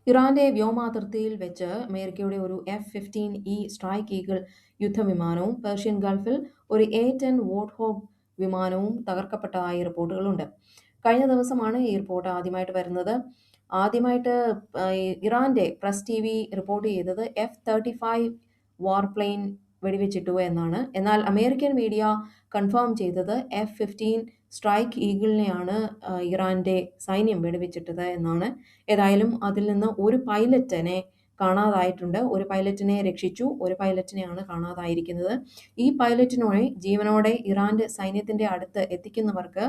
ഇറാന്റെ വ്യോമാതിർത്തിയിൽ വെച്ച് അമേരിക്കയുടെ ഒരു F-15E സ്ട്രൈക്ക് ഈഗിൾ യുദ്ധവിമാനവും പേർഷ്യൻ ഗൾഫിൽ ഒരു A-10 വോർട്ട്ഹോഗ് വിമാനവും തകർക്കപ്പെട്ടതായി റിപ്പോർട്ടുകളുണ്ട്. കഴിഞ്ഞ ദിവസമാണ് ഈ റിപ്പോർട്ട് ആദ്യമായിട്ട് വരുന്നത്. ആദ്യമായിട്ട് ഇറാന്റെ പ്രസ് ടിവി റിപ്പോർട്ട് ചെയ്തത് F-35 വാർപ്ലെയിൻ വെടിവെച്ചിട്ടു എന്നാണ്. എന്നാൽ അമേരിക്കൻ മീഡിയ കൺഫേം ചെയ്തത് F-15 സ്ട്രൈക്ക് ഈഗിളിനെയാണ് ഇറാന്റെ സൈന്യം വെടിവെച്ചിട്ടത് എന്നാണ്. ഏതായാലും അതിൽ നിന്ന് ഒരു പൈലറ്റിനെ കാണാതായിട്ടുണ്ട്. ഒരു പൈലറ്റിനെ രക്ഷിച്ചു, ഒരു പൈലറ്റിനെയാണ് കാണാതായിരിക്കുന്നത്. ഈ പൈലറ്റിനെ ജീവനോടെ ഇറാന്റെ സൈന്യത്തിന്റെ അടുത്ത് എത്തിക്കുന്നവർക്ക്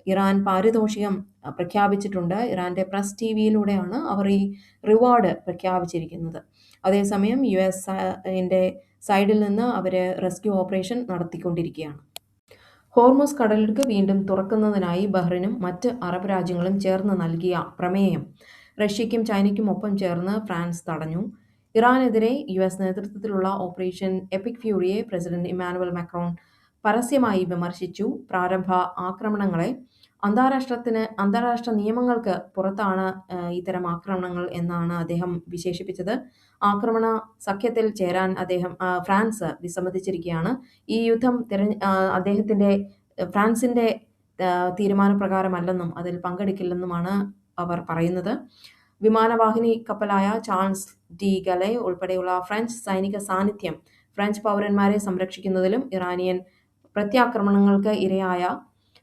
ഇറാൻ പാരിതോഷികം പ്രഖ്യാപിച്ചിട്ടുണ്ട്. ഇറാന്റെ പ്രസ് ടിവിയിലൂടെയാണ് അവർ ഈ റിവാർഡ് പ്രഖ്യാപിച്ചിരിക്കുന്നത്. അതേസമയം US സൈഡിൽ നിന്ന് അവർ റെസ്ക്യൂ ഓപ്പറേഷൻ നടത്തിക്കൊണ്ടിരിക്കുകയാണ്. ഹോർമുസ് കടലിടുക്ക് വീണ്ടും തുറക്കുന്നതിനായി ബഹ്റിനും മറ്റ് അറബ് രാജ്യങ്ങളും ചേർന്ന് നൽകിയ പ്രമേയം റഷ്യയ്ക്കും ചൈനയ്ക്കും ഒപ്പം ചേർന്ന് ഫ്രാൻസ് തടഞ്ഞു. ഇറാനെതിരെ US നേതൃത്വത്തിലുള്ള ഓപ്പറേഷൻ എപ്പിക് ഫ്യൂറിയെ പ്രസിഡന്റ് ഇമ്മാനുവൽ മാക്രോൺ പരസ്യമായി വിമർശിച്ചു. പ്രാരംഭ ആക്രമണങ്ങളെ അന്താരാഷ്ട്ര നിയമങ്ങൾക്ക് പുറത്താണ് ഇത്തരം ആക്രമണങ്ങൾ എന്നാണ് അദ്ദേഹം വിശേഷിപ്പിച്ചത്. ആക്രമണ സഖ്യത്തിൽ ചേരാൻ ഫ്രാൻസ് വിസമ്മതിച്ചിരിക്കുകയാണ്. ഈ യുദ്ധം ഫ്രാൻസിന്റെ തീരുമാനപ്രകാരമല്ലെന്നും അതിൽ പങ്കെടുക്കില്ലെന്നുമാണ് അവർ പറയുന്നത്. വിമാനവാഹിനി കപ്പലായ ചാൾസ് ഡി ഗലെ ഉൾപ്പെടെയുള്ള ഫ്രഞ്ച് സൈനിക സാന്നിധ്യം ഫ്രഞ്ച് പൗരന്മാരെ സംരക്ഷിക്കുന്നതിലും ഇറാനിയൻ പ്രത്യാക്രമണങ്ങൾക്ക് ഇരയായ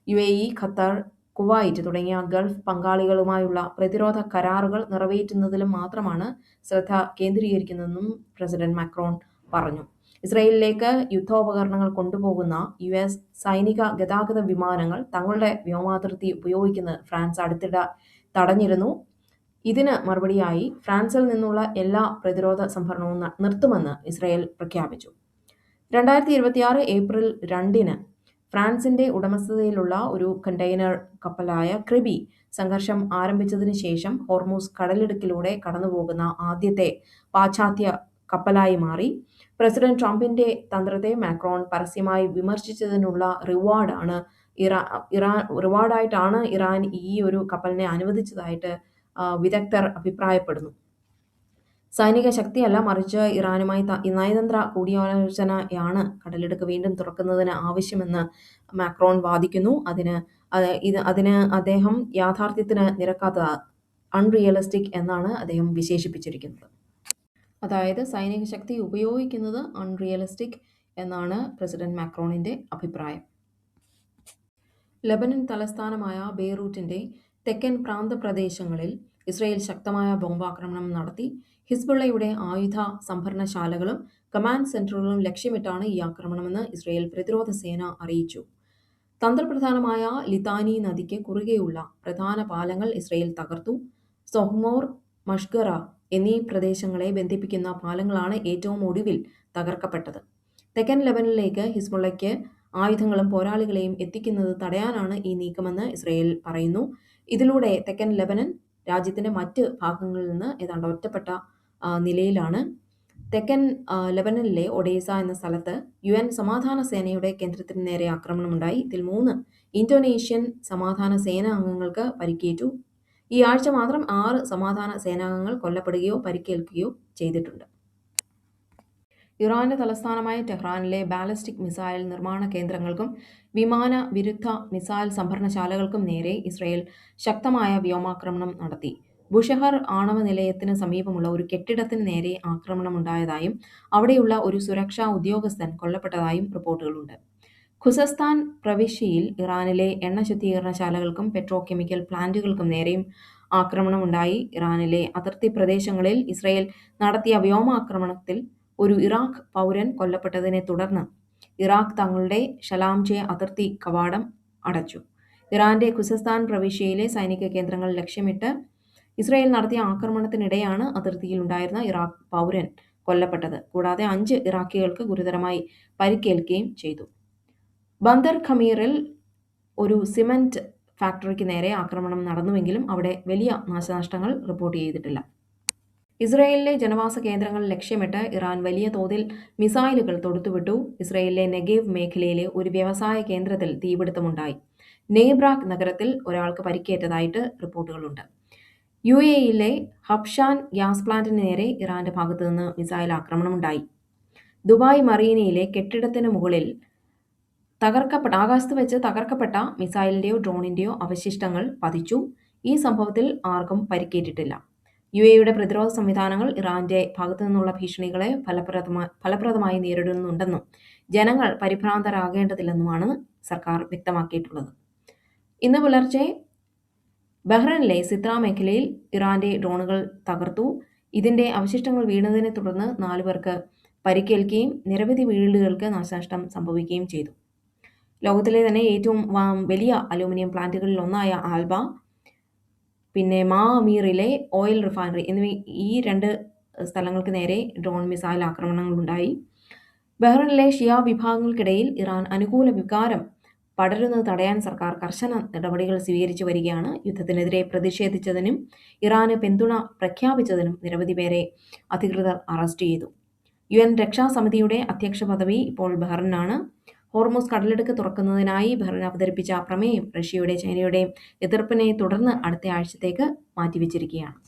UAE, ഖത്തർ, കുവൈറ്റ് തുടങ്ങിയ ഗൾഫ് പങ്കാളികളുമായുള്ള പ്രതിരോധ കരാറുകൾ നിറവേറ്റുന്നതിലും മാത്രമാണ് ശ്രദ്ധ കേന്ദ്രീകരിക്കുന്നതെന്നും പ്രസിഡന്റ് മാക്രോൺ പറഞ്ഞു. ഇസ്രയേലിലേക്ക് യുദ്ധോപകരണങ്ങൾ കൊണ്ടുപോകുന്ന US സൈനിക ഗതാഗത വിമാനങ്ങൾ തങ്ങളുടെ വ്യോമാതിർത്തി ഉപയോഗിക്കുന്നത് ഫ്രാൻസ് അടുത്തിടെ തടഞ്ഞിരുന്നു. ഇതിന് മറുപടിയായി ഫ്രാൻസിൽ നിന്നുള്ള എല്ലാ പ്രതിരോധ സംഭരണവും നിർത്തുമെന്ന് ഇസ്രയേൽ പ്രഖ്യാപിച്ചു. 2026 ഏപ്രിൽ 2-ന് ഫ്രാൻസിന്റെ ഉടമസ്ഥതയിലുള്ള ഒരു കണ്ടെയ്നർ കപ്പലായ ക്രിബി സംഘർഷം ആരംഭിച്ചതിന് ശേഷം ഹോർമുസ് കടലിടുക്കിലൂടെ കടന്നുപോകുന്ന ആദ്യത്തെ പാശ്ചാത്യ കപ്പലായി മാറി. പ്രസിഡന്റ് ട്രംപിന്റെ തന്ത്രത്തെ മാക്രോൺ പരസ്യമായി വിമർശിച്ചതിനുള്ള റിവാർഡായിട്ടാണ് ഇറാൻ ഈ ഒരു കപ്പലിനെ അനുവദിച്ചതായിട്ട് വിദഗ്ധർ അഭിപ്രായപ്പെടുന്നു. സൈനിക ശക്തിയല്ല, മറിച്ച് ഇറാനുമായി നയതന്ത്ര കൂടിയാലോചനയാണ് കടലിടുക്ക് വീണ്ടും തുറക്കുന്നതിന് ആവശ്യമെന്ന് മാക്രോൺ വാദിക്കുന്നു. അതിന് അദ്ദേഹം യാഥാർത്ഥ്യത്തിന് നിരക്കാത്ത അൺറിയലിസ്റ്റിക് എന്നാണ് അദ്ദേഹം വിശേഷിപ്പിച്ചിരിക്കുന്നത്. അതായത് സൈനിക ശക്തി ഉപയോഗിക്കുന്നത് അൺറിയലിസ്റ്റിക് എന്നാണ് പ്രസിഡന്റ് മാക്രോണിന്റെ അഭിപ്രായം. ലെബനൻ തലസ്ഥാനമായ ബെയ്റൂട്ടിന്റെ തെക്കൻ പ്രാന്തപ്രദേശങ്ങളിൽ ഇസ്രയേൽ ശക്തമായ ബോംബാക്രമണം നടത്തി. ഹിസ്ബുള്ളയുടെ ആയുധ സംഭരണശാലകളും കമാൻഡ് സെന്ററുകളും ലക്ഷ്യമിട്ടാണ് ഈ ആക്രമണമെന്ന് ഇസ്രയേൽ പ്രതിരോധ സേന അറിയിച്ചു. തന്ത്രപ്രധാനമായ ലിതാനി നദിക്ക് കുറുകെയുള്ള പ്രധാന പാലങ്ങൾ ഇസ്രയേൽ തകർത്തു. സൊഹ്മോർ, മഷ്ഗറ എന്നീ പ്രദേശങ്ങളെ ബന്ധിപ്പിക്കുന്ന പാലങ്ങളാണ് ഏറ്റവും ഒടുവിൽ തകർക്കപ്പെട്ടത്. തെക്കൻ ലെബനനിലേക്ക് ഹിസ്ബുള്ളയ്ക്ക് ആയുധങ്ങളും പോരാളികളെയും എത്തിക്കുന്നത് തടയാനാണ് ഈ നീക്കമെന്ന് ഇസ്രയേൽ പറയുന്നു. ഇതിലൂടെ തെക്കൻ ലെബനൻ രാജ്യത്തിന്റെ മറ്റ് ഭാഗങ്ങളിൽ നിന്ന് ഏതാണ്ട് ഒറ്റപ്പെട്ട നിലയിലാണ്. തെക്കൻ ലെബനനിലെ ഒഡേസ എന്ന സ്ഥലത്ത് UN സമാധാന സേനയുടെ കേന്ദ്രത്തിന് നേരെ ആക്രമണമുണ്ടായി. ഇതിൽ 3 ഇന്തോനേഷ്യൻ സമാധാന സേനാ അംഗങ്ങൾക്ക് പരിക്കേറ്റു. ഈ ആഴ്ച മാത്രം 6 സമാധാന സേനാംഗങ്ങൾ കൊല്ലപ്പെടുകയോ പരിക്കേൽക്കുകയോ ചെയ്തിട്ടുണ്ട്. ഇറാന്റെ തലസ്ഥാനമായ ടെഹ്റാനിലെ ബാലിസ്റ്റിക് മിസൈൽ നിർമ്മാണ കേന്ദ്രങ്ങൾക്കും വിമാന വിരുദ്ധ മിസൈൽ സംഭരണശാലകൾക്കും നേരെ ഇസ്രയേൽ ശക്തമായ വ്യോമാക്രമണം നടത്തി. ബുഷഹർ ആണവ നിലയത്തിന് സമീപമുള്ള ഒരു കെട്ടിടത്തിന് നേരെ ആക്രമണമുണ്ടായതായും അവിടെയുള്ള ഒരു സുരക്ഷാ ഉദ്യോഗസ്ഥൻ കൊല്ലപ്പെട്ടതായും റിപ്പോർട്ടുകളുണ്ട്. ഖുസസ്താൻ പ്രവിശ്യയിൽ ഇറാനിലെ എണ്ണ ശുദ്ധീകരണശാലകൾക്കും പെട്രോകെമിക്കൽ പ്ലാന്റുകൾക്കും നേരെയും ആക്രമണമുണ്ടായി. ഇറാനിലെ അതിർത്തി പ്രദേശങ്ങളിൽ ഇസ്രയേൽ നടത്തിയ വ്യോമാക്രമണത്തിൽ ഒരു ഇറാഖ് പൗരൻ കൊല്ലപ്പെട്ടതിനെ തുടർന്ന് ഇറാഖ് തങ്ങളുടെ ഷലാംചെ അതിർത്തി കവാടം അടച്ചു. ഇറാന്റെ ഖുസസ്താൻ പ്രവിശ്യയിലെ സൈനിക കേന്ദ്രങ്ങൾ ലക്ഷ്യമിട്ട് ഇസ്രയേൽ നടത്തിയ ആക്രമണത്തിനിടെയാണ് അതിർത്തിയിലുണ്ടായിരുന്ന ഇറാഖ് പൗരൻ കൊല്ലപ്പെട്ടത്. കൂടാതെ 5 ഇറാഖികൾക്ക് ഗുരുതരമായി പരിക്കേൽക്കുകയും ചെയ്തു. ബന്ദർ ഖമീറിൽ ഒരു സിമന്റ് ഫാക്ടറിക്ക് നേരെ ആക്രമണം നടന്നുവെങ്കിലും അവിടെ വലിയ നാശനഷ്ടങ്ങൾ റിപ്പോർട്ട് ചെയ്തിട്ടില്ല. ഇസ്രയേലിലെ ജനവാസ കേന്ദ്രങ്ങൾ ലക്ഷ്യമിട്ട് ഇറാൻ വലിയ തോതിൽ മിസൈലുകൾ തൊടുത്തുവിട്ടു. ഇസ്രയേലിലെ നെഗേവ് മേഖലയിലെ ഒരു വ്യവസായ കേന്ദ്രത്തിൽ തീപിടുത്തമുണ്ടായി. നെയ്ബ്രാക് നഗരത്തിൽ ഒരാൾക്ക് പരിക്കേറ്റതായിട്ട് റിപ്പോർട്ടുകളുണ്ട്. UAEയിലെ ഹബ്ഷാൻ ഗ്യാസ് പ്ലാന്റിന് നേരെ ഇറാന്റെ ഭാഗത്തു നിന്ന് മിസൈൽ ആക്രമണമുണ്ടായി. ദുബായ് മറീനയിലെ കെട്ടിടത്തിന് മുകളിൽ ആകാശത്ത് വെച്ച് തകർക്കപ്പെട്ട മിസൈലിന്റെയോ ഡ്രോണിന്റെയോ അവശിഷ്ടങ്ങൾ പതിച്ചു. ഈ സംഭവത്തിൽ ആർക്കും പരിക്കേറ്റിട്ടില്ല. UAEയുടെ പ്രതിരോധ സംവിധാനങ്ങൾ ഇറാന്റെ ഭാഗത്തു നിന്നുള്ള ഭീഷണികളെ ഫലപ്രദമായി നേരിടുന്നുണ്ടെന്നും ജനങ്ങൾ പരിഭ്രാന്തരാകേണ്ടതില്ലെന്നുമാണ് സർക്കാർ വ്യക്തമാക്കിയിട്ടുള്ളത്. ഇന്ന് പുലർച്ചെ ബഹ്റൈനിലെ സിത്ര മേഖലയിൽ ഇറാന്റെ ഡ്രോണുകൾ തകർത്തു. ഇതിന്റെ അവശിഷ്ടങ്ങൾ വീണതിനെ തുടർന്ന് 4 പേർക്ക് പരിക്കേൽക്കുകയും നിരവധി വീടുകൾക്ക് നാശനഷ്ടം സംഭവിക്കുകയും ചെയ്തു. ലോകത്തിലെ തന്നെ ഏറ്റവും വലിയ അലൂമിനിയം പ്ലാന്റുകളിൽ ഒന്നായ ആൽബ, പിന്നെ മാ അമീറിലെ ഓയിൽ റിഫൈനറി എന്നിവ ഈ 2 സ്ഥലങ്ങൾക്ക് നേരെ ഡ്രോൺ മിസൈൽ ആക്രമണങ്ങളുണ്ടായി. ബഹ്റൈനിലെ ഷിയ വിഭാഗങ്ങൾക്കിടയിൽ ഇറാൻ അനുകൂല വികാരം പടരുന്നത് തടയാൻ സർക്കാർ കർശന നടപടികൾ സ്വീകരിച്ചു വരികയാണ്. യുദ്ധത്തിനെതിരെ പ്രതിഷേധിച്ചതിനും ഇറാന് പിന്തുണ പ്രഖ്യാപിച്ചതിനും നിരവധി പേരെ അധികൃതർ അറസ്റ്റ് ചെയ്തു. UN രക്ഷാസമിതിയുടെ അധ്യക്ഷ പദവി ഇപ്പോൾ ബഹ്റൈനാണ്. ഹോർമുസ് കടലിടുക്ക് തുറക്കുന്നതിനായി ബഹ്റൈൻ അവതരിപ്പിച്ച പ്രമേയം റഷ്യയുടെയും ചൈനയുടെയും എതിർപ്പിനെ തുടർന്ന് അടുത്ത ആഴ്ചത്തേക്ക് മാറ്റിവെച്ചിരിക്കുകയാണ്.